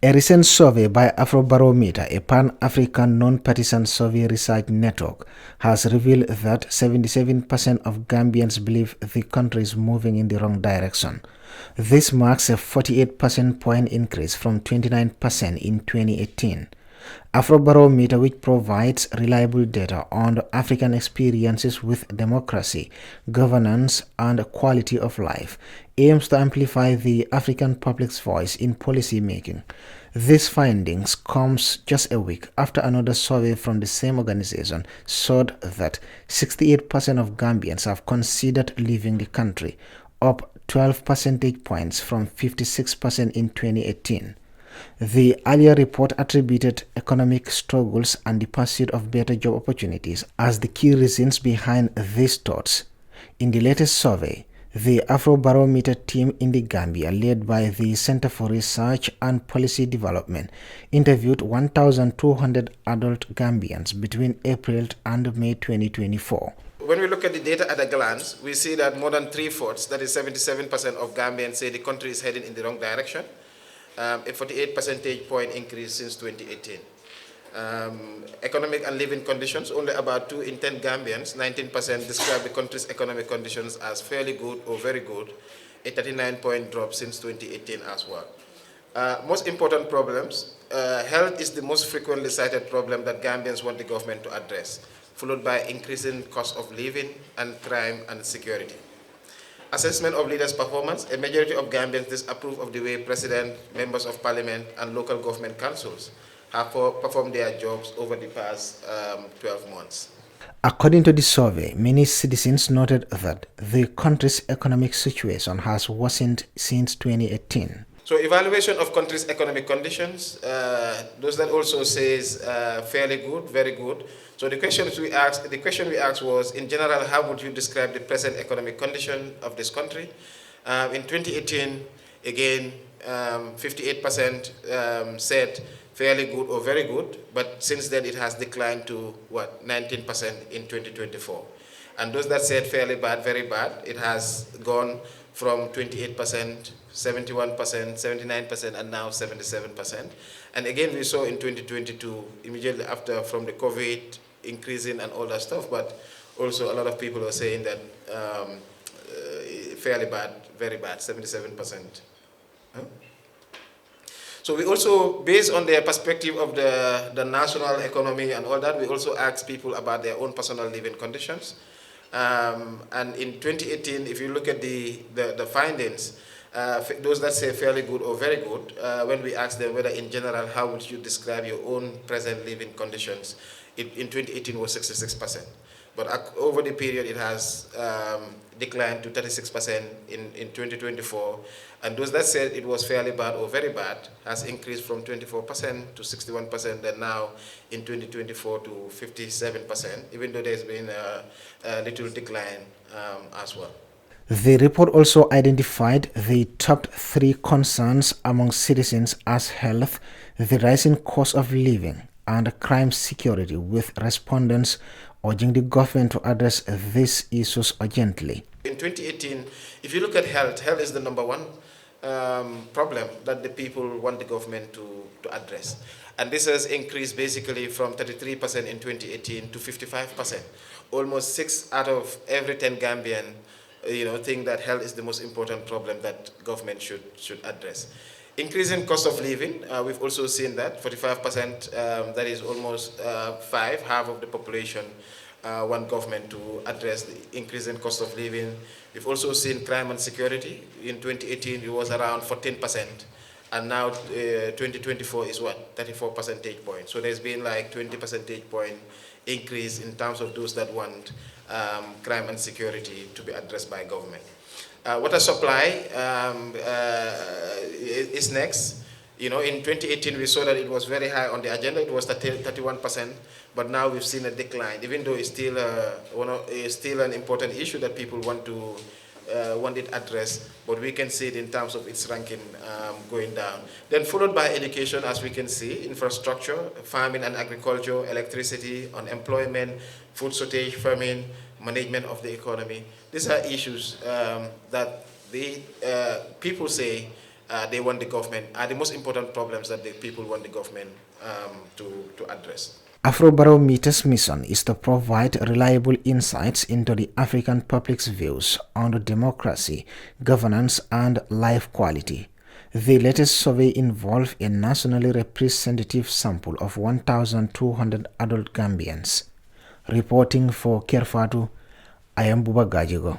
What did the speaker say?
A recent survey by Afrobarometer, a pan-African non-partisan survey research network, has revealed that 77% of Gambians believe the country is moving in the wrong direction. This marks a 48 percentage point increase from 29% in 2018. Afrobarometer, which provides reliable data on African experiences with democracy, governance, and quality of life, aims to amplify the African public's voice in policy making. These findings comes just a week after another survey from the same organization showed that 68% of Gambians have considered leaving the country, up 12 percentage points from 56% in 2018. The earlier report attributed economic struggles and the pursuit of better job opportunities as the key reasons behind these thoughts. In the latest survey, the Afrobarometer team in the Gambia, led by the Center for Research and Policy Development, interviewed 1,200 adult Gambians between April and May 2024. When we look at the data at a glance, we see that more than three-fourths, that is 77% of Gambians, say the country is heading in the wrong direction. A 48 percentage point increase since 2018. Economic and living conditions, only about 2 in 10 Gambians, 19%, describe the country's economic conditions as fairly good or very good, a 39-point drop since 2018 as well. Most important problems, health is the most frequently cited problem that Gambians want the government to address, followed by increasing cost of living and crime and security. Assessment of leaders' performance, a majority of Gambians disapprove of the way President, members of Parliament, and local government councils have performed their jobs over the past 12 months. According to the survey, many citizens noted that the country's economic situation has worsened since 2018. So evaluation of country's economic conditions, those that also says fairly good, very good. So the question we asked was, in general, how would you describe the present economic condition of this country? In 2018, again, 58% said fairly good or very good, but since then it has declined to 19% in 2024. And those that said fairly bad, very bad, it has gone from 28%, 71%, 79%, and now 77%. And again, we saw in 2022, immediately after, from the COVID increasing and all that stuff, but also a lot of people are saying that fairly bad, very bad, 77%. Huh? So we also, based on their perspective of the national economy and all that, we also asked people about their own personal living conditions. And in 2018, if you look at the findings, those that say fairly good or very good, when we asked them whether in general, how would you describe your own present living conditions, in 2018 was 66%. But over the period, it has declined to 36% in 2024. And those that said it was fairly bad or very bad has increased from 24% to 61%, and now in 2024 to 57%, even though there's been a little decline as well. The report also identified the top 3 concerns among citizens as health, the rising cost of living, and crime security, with respondents urging the government to address these issues urgently. In 2018, if you look at health, health is the number one problem that the people want the government to address. And this has increased basically from 33% in 2018 to 55%. Almost 6 out of every 10 Gambian think that health is the most important problem that government should address. Increasing cost of living, we've also seen that 45%, that is almost half of the population want government to address the increasing cost of living. We've also seen crime and security. In 2018, it was around 14%, and now 2024 is 34 percentage points. So there's been like 20 percentage point increase in terms of those that want crime and security to be addressed by government. Water supply is next. In 2018, we saw that it was very high on the agenda. It was 31%, but now we've seen a decline, even though it's still an important issue that people want it addressed, but we can see it in terms of its ranking going down. Then followed by education, as we can see, infrastructure, farming and agriculture, electricity, unemployment, food shortage, famine, management of the economy. These are issues that the people say they want the government, are the most important problems that the people want the government to address. Afrobarometer's mission is to provide reliable insights into the African public's views on democracy, governance, and life quality. The latest survey involved a nationally representative sample of 1,200 adult Gambians. Reporting for Kerfatu, I am Buba Gajigo.